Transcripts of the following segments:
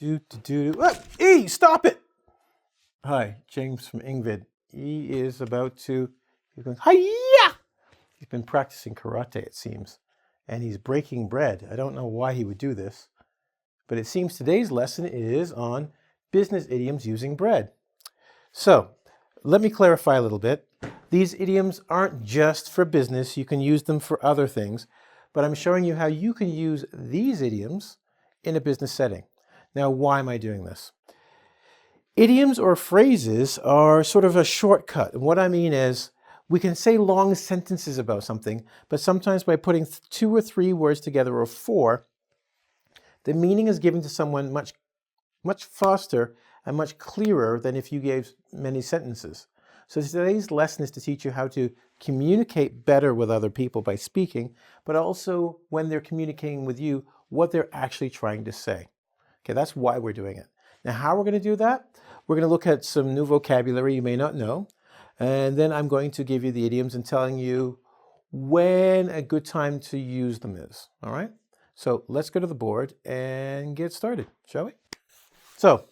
E, stop it! Hi, James from engVid. E is about to. He's going, hi-ya! He's been practicing karate, it seems, and he's breaking bread. I don't know why he would do this, but it seems today's lesson is on business idioms using bread. So, let me clarify a little bit. These idioms aren't just for business. You can use them for other things, but I'm showing you how you can use these idioms in a business setting. Now, why am I doing this? Idioms or phrases are sort of a shortcut. And what I mean is, we can say long sentences about something, but sometimes by putting 2 or 3 words together or 4, the meaning is given to someone much faster and much clearer than if you gave many sentences. So today's lesson is to teach you how to communicate better with other people by speaking, but also when they're communicating with you, what they're actually trying to say. Okay, that's why we're doing it. Now, how we're going to do that? We're going to look at some new vocabulary you may not know, and then I'm going to give you the idioms and telling you when a good time to use them is. All right? So let's go to the board and get started, shall we? So,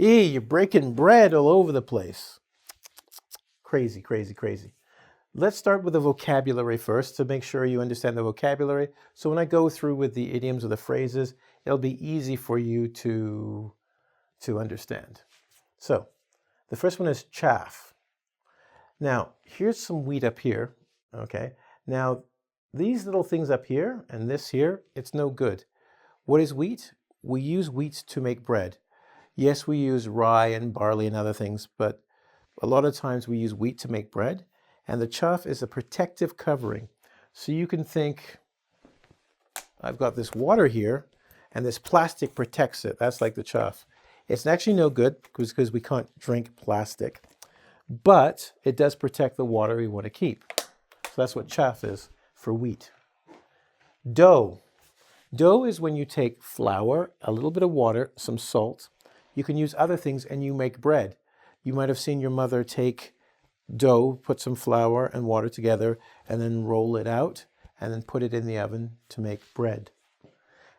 E, you're breaking bread all over the place. Crazy, crazy, crazy. Let's start with the vocabulary first to make sure you understand the vocabulary. So when I go through with the idioms or the phrases, it'll be easy for you to understand. So the first one is chaff. Now, here's some wheat up here, okay? Now, these little things up here and this here, it's no good. What is wheat? We use wheat to make bread. Yes, we use rye and barley and other things, but a lot of times we use wheat to make bread, and the chaff is a protective covering. So you can think, I've got this water here, and this plastic protects it. That's like the chaff. It's actually no good because we can't drink plastic, but it does protect the water we want to keep. So that's what chaff is for wheat. Dough. Dough is when you take flour, a little bit of water, some salt. You can use other things and you make bread. You might have seen your mother take dough, put some flour and water together, and then roll it out, and then put it in the oven to make bread.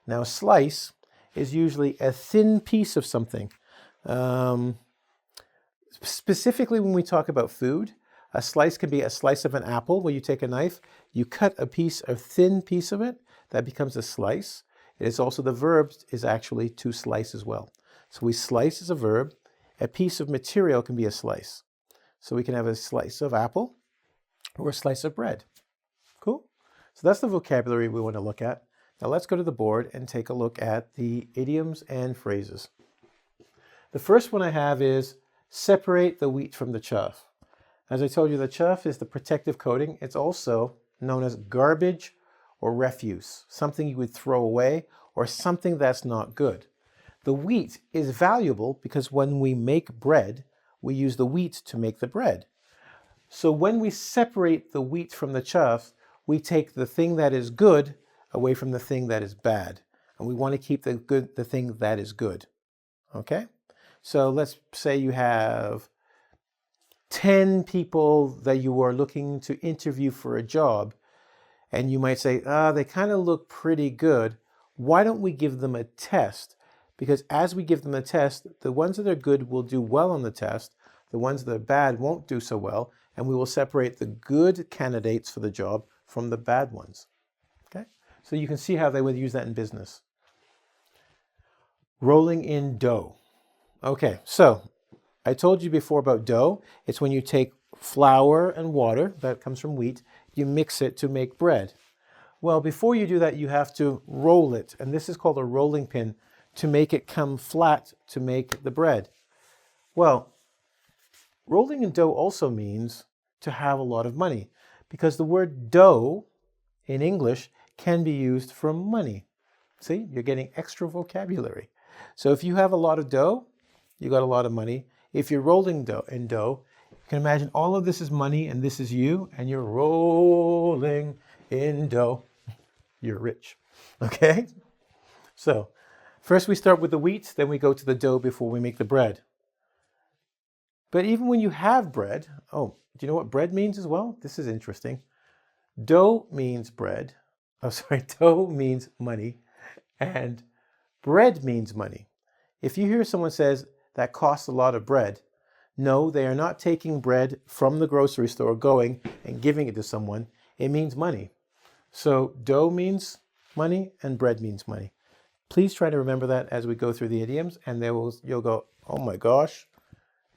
Now, a slice is usually a thin piece of something. Specifically, when we talk about food, a slice can be a slice of an apple where you take a knife, you cut a thin piece of it, that becomes a slice. It is also the verb is actually to slice as well. So we slice as a verb. A piece of material can be a slice. So we can have a slice of apple or a slice of bread. Cool? So that's the vocabulary we want to look at. Now let's go to the board and take a look at the idioms and phrases. The first one I have is separate the wheat from the chaff. As I told you, the chaff is the protective coating. It's also known as garbage or refuse, something you would throw away or something that's not good. The wheat is valuable because when we make bread, we use the wheat to make the bread. So when we separate the wheat from the chaff, we take the thing that is good away from the thing that is bad. And we want to keep the thing that is good. Okay? So let's say you have 10 people that you are looking to interview for a job, and you might say, they kind of look pretty good. Why don't we give them a test? Because as we give them a test, the ones that are good will do well on the test. The ones that are bad won't do so well. And we will separate the good candidates for the job from the bad ones. Okay? So you can see how they would use that in business. Rolling in dough. Okay, so I told you before about dough. It's when you take flour and water, that comes from wheat, you mix it to make bread. Well, before you do that, you have to roll it. And this is called a rolling pin, to make it come flat to make the bread. Well, rolling in dough also means to have a lot of money, because the word dough in English can be used for money. See, you're getting extra vocabulary. So if you have a lot of dough, you got a lot of money. If you're rolling dough, you can imagine all of this is money and this is you, and you're rolling in dough. You're rich. Okay? So first we start with the wheat, then we go to the dough before we make the bread. But even when you have bread, do you know what bread means as well? This is interesting. Dough means bread. Dough means money, and bread means money. If you hear someone says that costs a lot of bread, no, they are not taking bread from the grocery store, going and giving it to someone. It means money. So dough means money and bread means money. Please try to remember that as we go through the idioms, and you'll go, oh my gosh,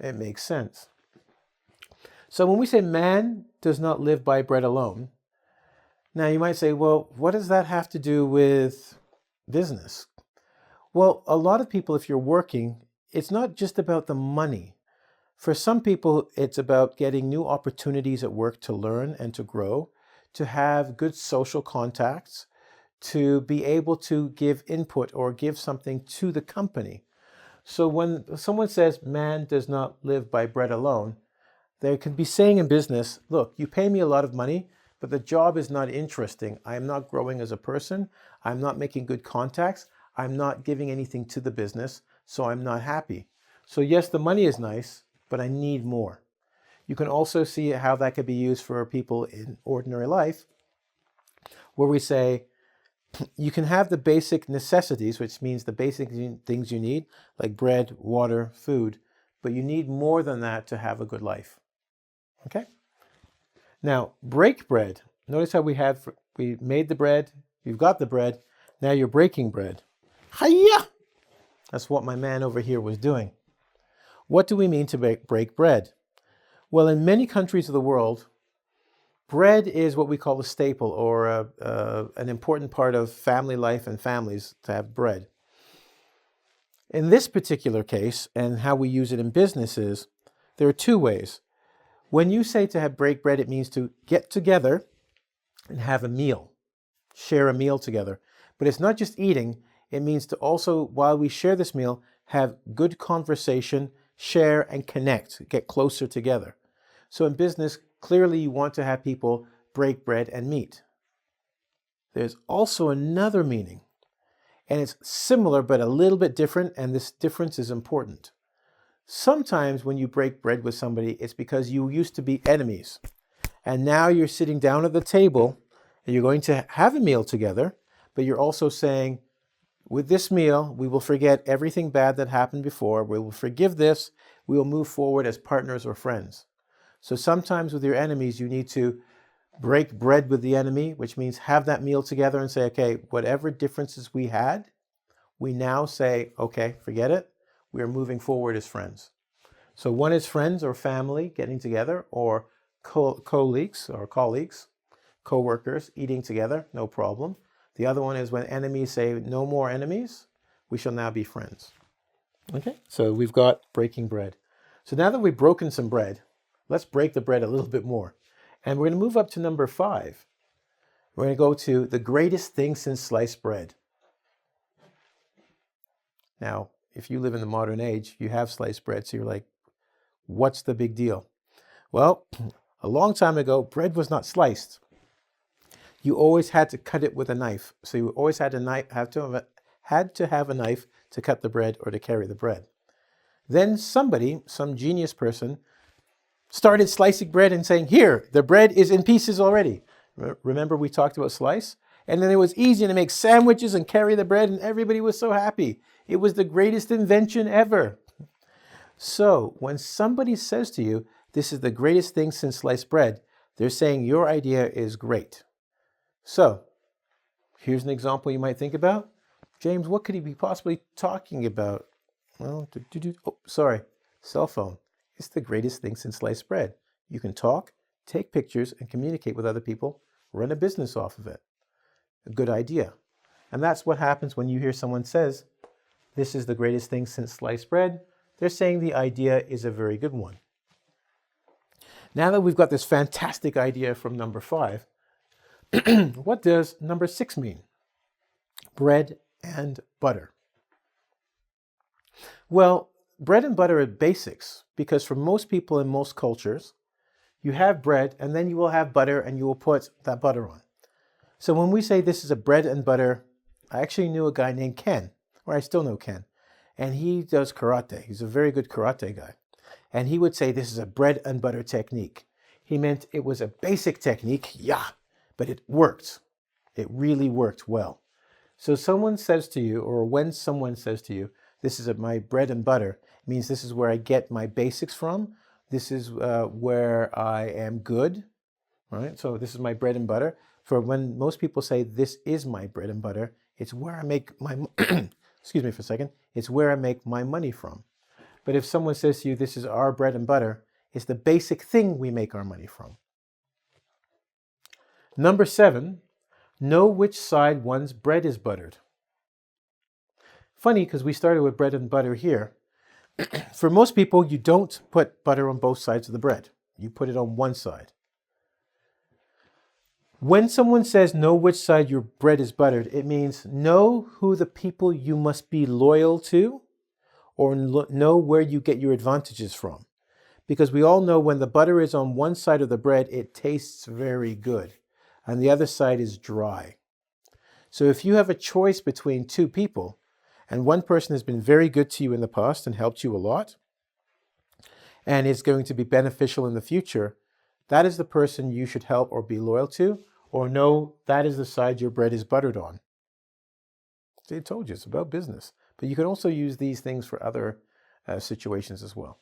it makes sense. So when we say man does not live by bread alone, now you might say, well, what does that have to do with business? Well, a lot of people, if you're working, it's not just about the money. For some people, it's about getting new opportunities at work to learn and to grow, to have good social contacts, to be able to give input or give something to the company. So when someone says man does not live by bread alone, they can be saying in business, look, you pay me a lot of money, but the job is not interesting. I am not growing as a person. I'm not making good contacts. I'm not giving anything to the business, so I'm not happy. So yes, the money is nice, but I need more. You can also see how that could be used for people in ordinary life, where we say, you can have the basic necessities, which means the basic things you need, like bread, water, food, but you need more than that to have a good life. Okay? Now, break bread. Notice how we made the bread, you've got the bread, now you're breaking bread. Hiya! That's what my man over here was doing. What do we mean to break bread? Well, in many countries of the world, bread is what we call a staple, or an important part of family life and families to have bread. In this particular case, and how we use it in businesses, there are two ways. When you say to break bread, it means to get together and have a meal, share a meal together. But it's not just eating, it means to also, while we share this meal, have good conversation, share and connect, get closer together. So in business, clearly you want to have people break bread and meet. There's also another meaning, and it's similar but a little bit different, and this difference is important. Sometimes when you break bread with somebody, it's because you used to be enemies, and now you're sitting down at the table and you're going to have a meal together, but you're also saying, with this meal, we will forget everything bad that happened before, we will forgive this, we will move forward as partners or friends. So sometimes with your enemies, you need to break bread with the enemy, which means have that meal together and say, okay, whatever differences we had, we now say, okay, forget it. We are moving forward as friends. So one is friends or family getting together, or colleagues, co-workers eating together, no problem. The other one is when enemies say, no more enemies, we shall now be friends. Okay, so we've got breaking bread. So now that we've broken some bread, let's break the bread a little bit more. And we're going to move up to number 5. We're going to go to the greatest thing since sliced bread. Now, if you live in the modern age, you have sliced bread, so you're like, what's the big deal? Well, a long time ago, bread was not sliced. You always had to cut it with a knife. So you always had to have a knife to cut the bread or to carry the bread. Then somebody, some genius person, started slicing bread and saying, here, the bread is in pieces already. Remember we talked about slice? And then it was easy to make sandwiches and carry the bread, and everybody was so happy. It was the greatest invention ever. So when somebody says to you, this is the greatest thing since sliced bread, they're saying your idea is great. So here's an example you might think about. James, what could he be possibly talking about? Well, cell phone. It's the greatest thing since sliced bread. You can talk, take pictures, and communicate with other people, run a business off of it. A good idea. And that's what happens when you hear someone says, this is the greatest thing since sliced bread. They're saying the idea is a very good one. Now that we've got this fantastic idea from number 5, what does number 6 mean? Bread and butter. Well, bread and butter are basics, because for most people in most cultures, you have bread and then you will have butter and you will put that butter on. So when we say this is a bread and butter, I actually knew a guy named Ken, or I still know Ken, and he does karate. He's a very good karate guy. And he would say this is a bread and butter technique. He meant it was a basic technique, but it worked. It really worked well. So someone says to you, or when someone says to you, This is my bread and butter. It means this is where I get my basics from. This is where I am good, right? So this is my bread and butter. For when most people say this is my bread and butter, it's where I make my, excuse me for a second, it's where I make my money from. But if someone says to you, this is our bread and butter, it's the basic thing we make our money from. Number 7, know which side one's bread is buttered. Funny, because we started with bread and butter here. For most people, you don't put butter on both sides of the bread. You put it on one side. When someone says know which side your bread is buttered, it means know who the people you must be loyal to, or know where you get your advantages from. Because we all know when the butter is on one side of the bread, it tastes very good, and the other side is dry. So if you have a choice between two people, and one person has been very good to you in the past and helped you a lot, and is going to be beneficial in the future, that is the person you should help or be loyal to, or know that is the side your bread is buttered on. See, I told you, it's about business. But you can also use these things for other situations as well,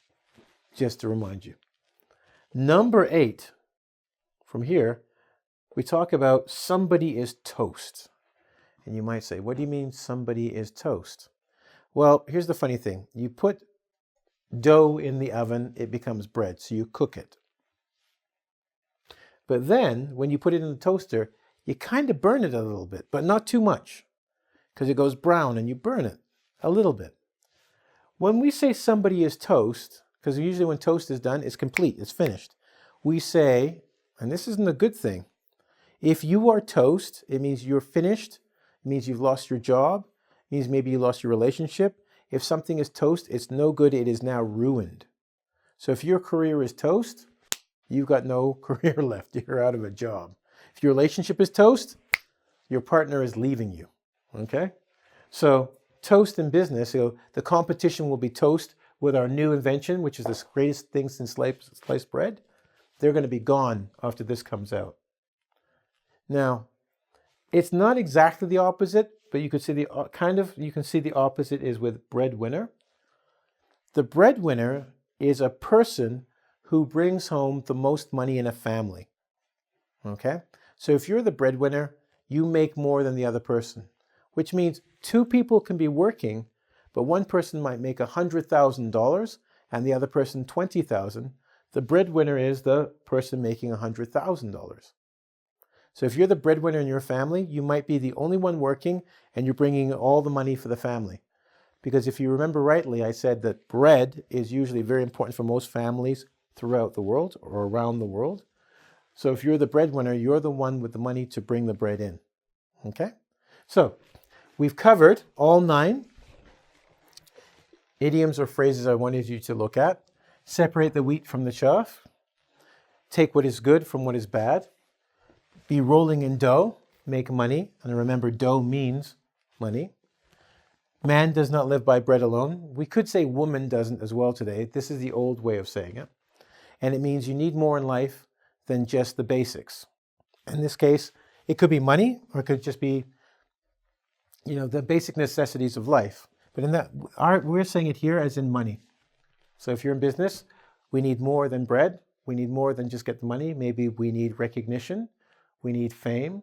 just to remind you. Number 8, from here, we talk about somebody is toast. And you might say, what do you mean somebody is toast? Well, here's the funny thing. You put dough in the oven, it becomes bread, so you cook it. But then, when you put it in the toaster, you kind of burn it a little bit, but not too much, because it goes brown and you burn it a little bit. When we say somebody is toast, because usually when toast is done, it's complete, it's finished. We say, and this isn't a good thing, if you are toast, it means you're finished, it means you've lost your job, it means maybe you lost your relationship. If something is toast, it's no good, it is now ruined. So if your career is toast, you've got no career left, you're out of a job. If your relationship is toast, your partner is leaving you, okay? So toast in business, the competition will be toast with our new invention, which is the greatest thing since sliced bread. They're going to be gone after this comes out. Now, it's not exactly the opposite, but you could see you can see the opposite is with breadwinner. The breadwinner is a person who brings home the most money in a family. Okay? So if you're the breadwinner, you make more than the other person, which means two people can be working, but one person might make $100,000 and the other person $20,000. The breadwinner is the person making $100,000. So if you're the breadwinner in your family, you might be the only one working and you're bringing all the money for the family. Because if you remember rightly, I said that bread is usually very important for most families throughout the world or around the world. So if you're the breadwinner, you're the one with the money to bring the bread in. Okay? So we've covered all 9 idioms or phrases I wanted you to look at. Separate the wheat from the chaff. Take what is good from what is bad. Be rolling in dough. Make money. And remember, dough means money. Man does not live by bread alone. We could say woman doesn't as well today. This is the old way of saying it. And it means you need more in life than just the basics. In this case, it could be money, or it could just be, the basic necessities of life. But in that, we're saying it here as in money. So if you're in business, we need more than bread. We need more than just get the money. Maybe we need recognition. We need fame.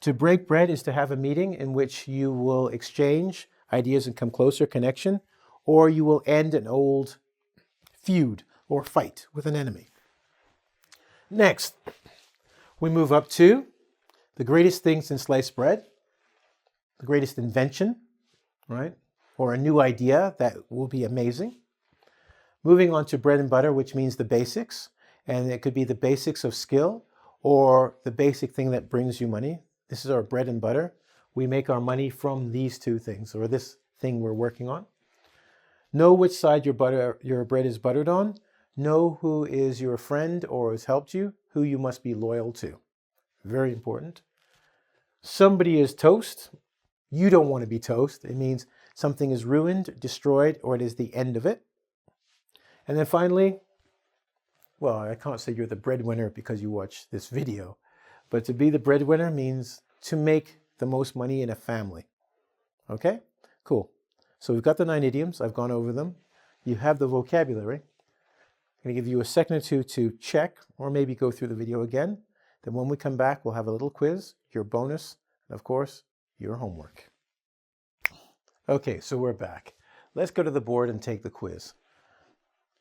To break bread is to have a meeting in which you will exchange ideas and come closer connection, or you will end an old feud or fight with an enemy. Next, we move up to the greatest thing since sliced bread, the greatest invention, right? Or a new idea that will be amazing. Moving on to bread and butter, which means the basics. And it could be the basics of skill or the basic thing that brings you money. This is our bread and butter. We make our money from these two things, or this thing we're working on. Know which side your bread is buttered on. Know who is your friend or has helped you, who you must be loyal to. Very important. Somebody is toast. You don't want to be toast. It means something is ruined, destroyed, or it is the end of it. And then finally, well, I can't say you're the breadwinner because you watch this video, but to be the breadwinner means to make the most money in a family. Okay? Cool. So we've got the 9 idioms. I've gone over them. You have the vocabulary. I'm going to give you a second or two to check or maybe go through the video again. Then when we come back, we'll have a little quiz, your bonus, and of course, your homework. Okay, so we're back. Let's go to the board and take the quiz.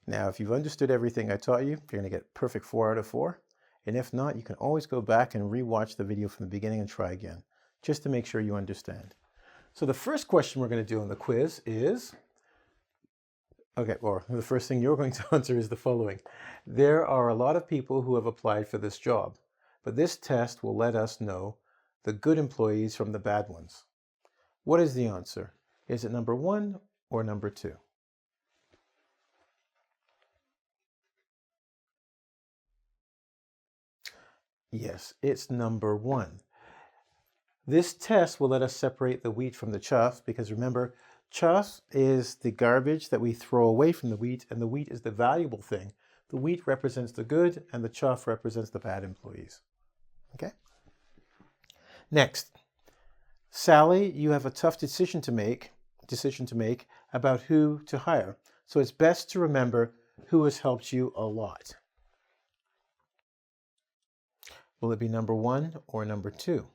Now, if you've understood everything I taught you, you're going to get perfect 4 out of 4. And if not, you can always go back and rewatch the video from the beginning and try again, just to make sure you understand. So the first question we're going to do on the quiz is, or the first thing you're going to answer is the following. There are a lot of people who have applied for this job, but this test will let us know the good employees from the bad ones. What is the answer? Is it number 1 or number 2? Yes, it's number 1. This test will let us separate the wheat from the chaff because remember, chaff is the garbage that we throw away from the wheat and the wheat is the valuable thing. The wheat represents the good and the chaff represents the bad employees. Okay? Next, Sally, you have a tough decision to make about who to hire. So it's best to remember who has helped you a lot. Will it be number 1 or number 2?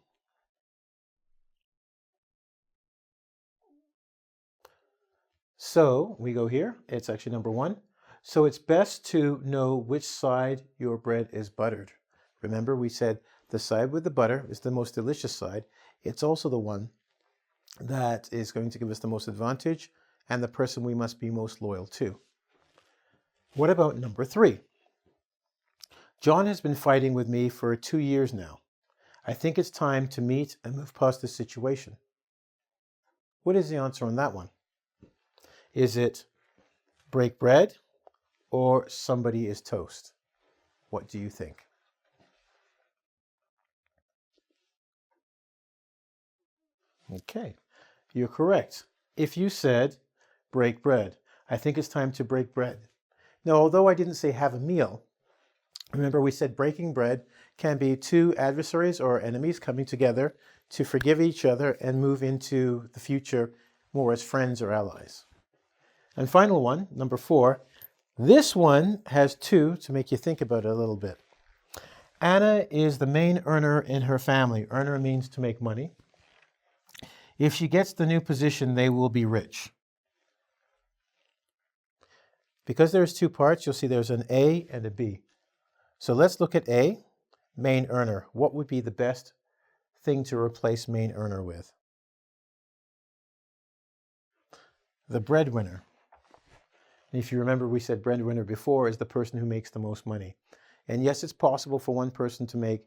So we go here. It's actually number 1. So it's best to know which side your bread is buttered. Remember, we said the side with the butter is the most delicious side. It's also the one that is going to give us the most advantage and the person we must be most loyal to. What about number 3? John has been fighting with me for 2 years now. I think it's time to meet and move past this situation. What is the answer on that one? Is it break bread or somebody is toast? What do you think? Okay, you're correct. If you said break bread, I think it's time to break bread. Now, although I didn't say have a meal, remember we said breaking bread can be 2 adversaries or enemies coming together to forgive each other and move into the future more as friends or allies. And final one, number 4, this one has 2 to make you think about it a little bit. Anna is the main earner in her family. Earner means to make money. If she gets the new position, they will be rich. Because there's 2 parts, you'll see there's an A and a B. So let's look at A, main earner. What would be the best thing to replace main earner with? The breadwinner. And if you remember, we said breadwinner before is the person who makes the most money. And yes, it's possible for one person to make,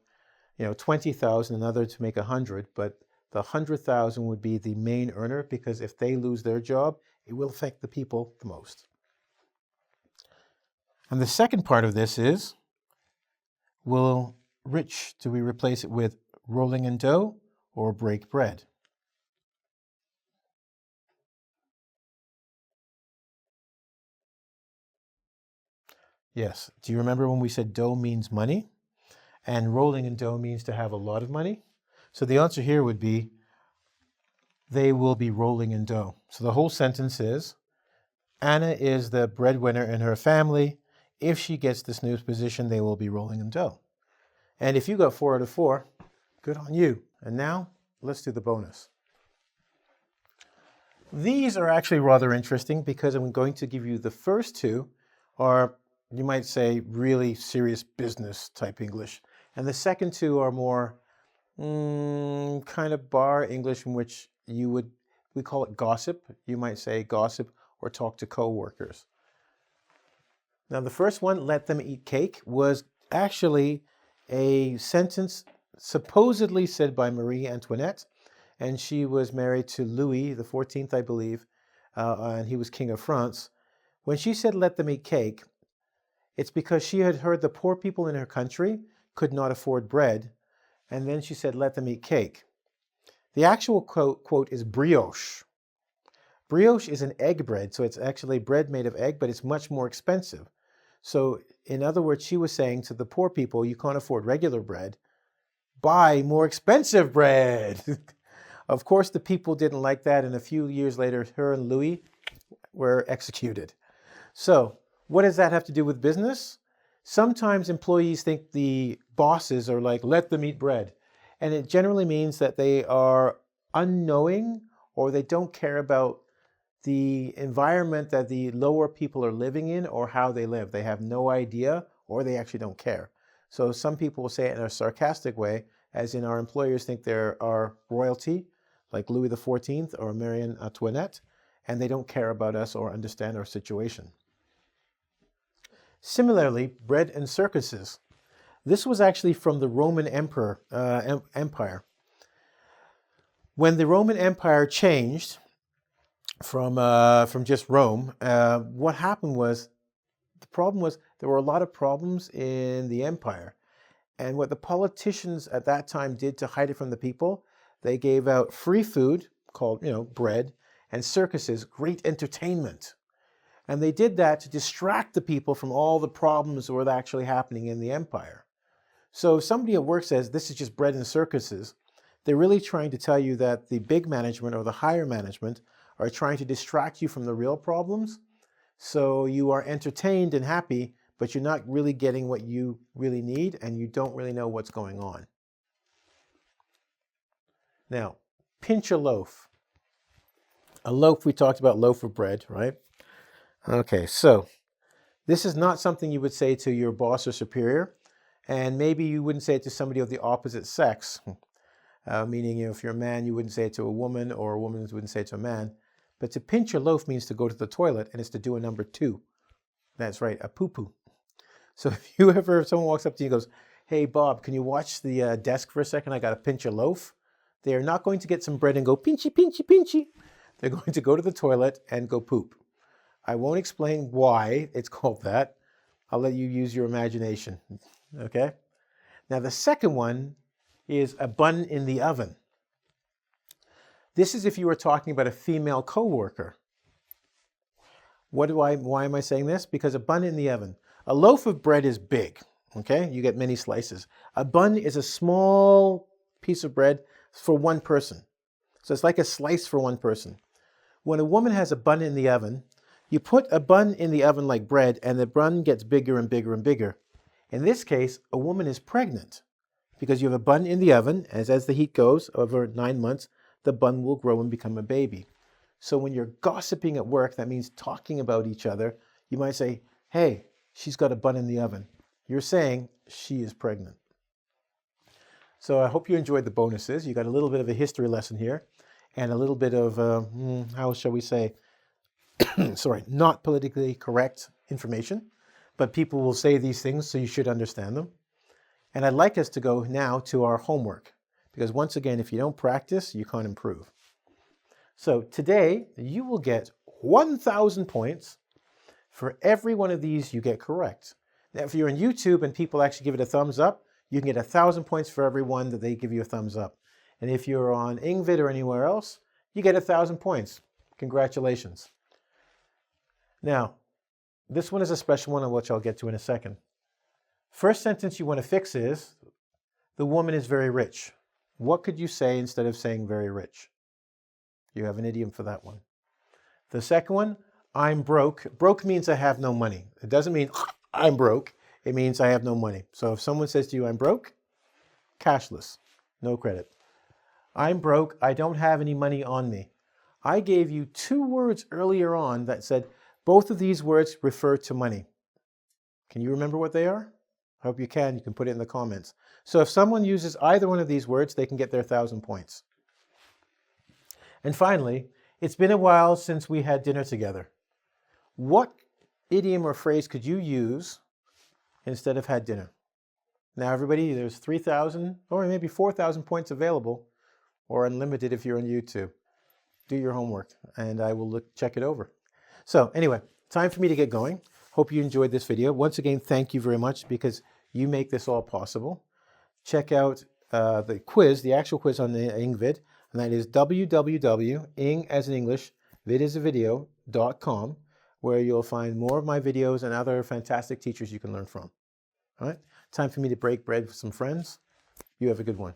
20,000, another to make 100, but the 100,000 would be the main earner because if they lose their job, it will affect the people the most. And the second part of this is, do we replace it with rolling in dough or break bread? Yes. Do you remember when we said dough means money? And rolling in dough means to have a lot of money? So the answer here would be, they will be rolling in dough. So the whole sentence is, Anna is the breadwinner in her family. If she gets this new position, they will be rolling in dough. And if you got 4 out of 4, good on you. And now, let's do the bonus. These are actually rather interesting because I'm going to give you the first 2 are, you might say, really serious business type English. And the second 2 are more kind of bar English in which we call it gossip. You might say gossip or talk to co-workers. Now the first one, let them eat cake, was actually a sentence supposedly said by Marie Antoinette, and she was married to Louis XIV, I believe, and he was King of France. When she said let them eat cake, it's because she had heard the poor people in her country could not afford bread, and then she said let them eat cake. The actual quote is brioche. Brioche is an egg bread, so it's actually bread made of egg, but it's much more expensive. So in other words, she was saying to the poor people, you can't afford regular bread, buy more expensive bread. Of course, the people didn't like that, and a few years later, her and Louis were executed. So what does that have to do with business? Sometimes employees think the bosses are like, let them eat bread. And it generally means that they are unknowing or they don't care about the environment that the lower people are living in or how they live. They have no idea or they actually don't care. So some people will say it in a sarcastic way, as in our employers think they're our royalty, like Louis XIV or Marie Antoinette, and they don't care about us or understand our situation. Similarly, bread and circuses. This was actually from the Roman Empire. When the Roman Empire changed from just Rome, what happened was, the problem was there were a lot of problems in the empire. And what the politicians at that time did to hide it from the people, they gave out free food called, bread, and circuses, great entertainment. And they did that to distract the people from all the problems that were actually happening in the empire. So if somebody at work says, this is just bread and circuses, they're really trying to tell you that the big management or the higher management are trying to distract you from the real problems. So you are entertained and happy, but you're not really getting what you really need, and you don't really know what's going on. Now, pinch a loaf. A loaf, we talked about loaf of bread, right? Okay, so this is not something you would say to your boss or superior, and maybe you wouldn't say it to somebody of the opposite sex. Meaning, if you're a man, you wouldn't say it to a woman, or a woman wouldn't say it to a man. But to pinch a loaf means to go to the toilet, and it's to do a number 2. That's right, a poo-poo. So if someone walks up to you and goes, hey, Bob, can you watch the desk for a second? I got to pinch a loaf. They are not going to get some bread and go pinchy, pinchy, pinchy. They're going to go to the toilet and go poop. I won't explain why it's called that. I'll let you use your imagination, okay? Now, the second one is a bun in the oven. This is if you were talking about a female coworker. Why am I saying this? Because a bun in the oven. A loaf of bread is big, okay? You get many slices. A bun is a small piece of bread for one person. So it's like a slice for one person. When a woman has a bun in the oven, you put a bun in the oven like bread, and the bun gets bigger and bigger and bigger. In this case, a woman is pregnant because you have a bun in the oven, as the heat goes over 9 months, the bun will grow and become a baby. So when you're gossiping at work, that means talking about each other, you might say, hey, she's got a bun in the oven. You're saying she is pregnant. So I hope you enjoyed the bonuses. You got a little bit of a history lesson here and a little bit of, how shall we say, not politically correct information, but people will say these things, so you should understand them. And I'd like us to go now to our homework, because once again, if you don't practice, you can't improve. So today, you will get 1,000 points for every one of these you get correct. Now, if you're on YouTube and people actually give it a thumbs up, you can get 1,000 points for every one that they give you a thumbs up. And if you're on engVid or anywhere else, you get 1,000 points. Congratulations. Now, this one is a special one, which I'll get to in a second. First sentence you want to fix is, the woman is very rich. What could you say instead of saying very rich? You have an idiom for that one. The second one, I'm broke. Broke means I have no money. It doesn't mean I'm broke. It means I have no money. So if someone says to you, I'm broke, cashless, no credit. I'm broke. I don't have any money on me. I gave you 2 words earlier on that said both of these words refer to money. Can you remember what they are? I hope you can. You can put it in the comments. So if someone uses either one of these words, they can get their 1,000 points. And finally, it's been a while since we had dinner together. What idiom or phrase could you use instead of had dinner? Now, everybody, there's 3,000 or maybe 4,000 points available, or unlimited if you're on YouTube. Do your homework, and I will check it over. So anyway, time for me to get going. Hope you enjoyed this video. Once again, thank you very much, because you make this all possible. Check out the quiz, the actual quiz on the engVid, and that is www.ing as in English, vid as a video.com, where you'll find more of my videos and other fantastic teachers you can learn from. All right, time for me to break bread with some friends. You have a good one.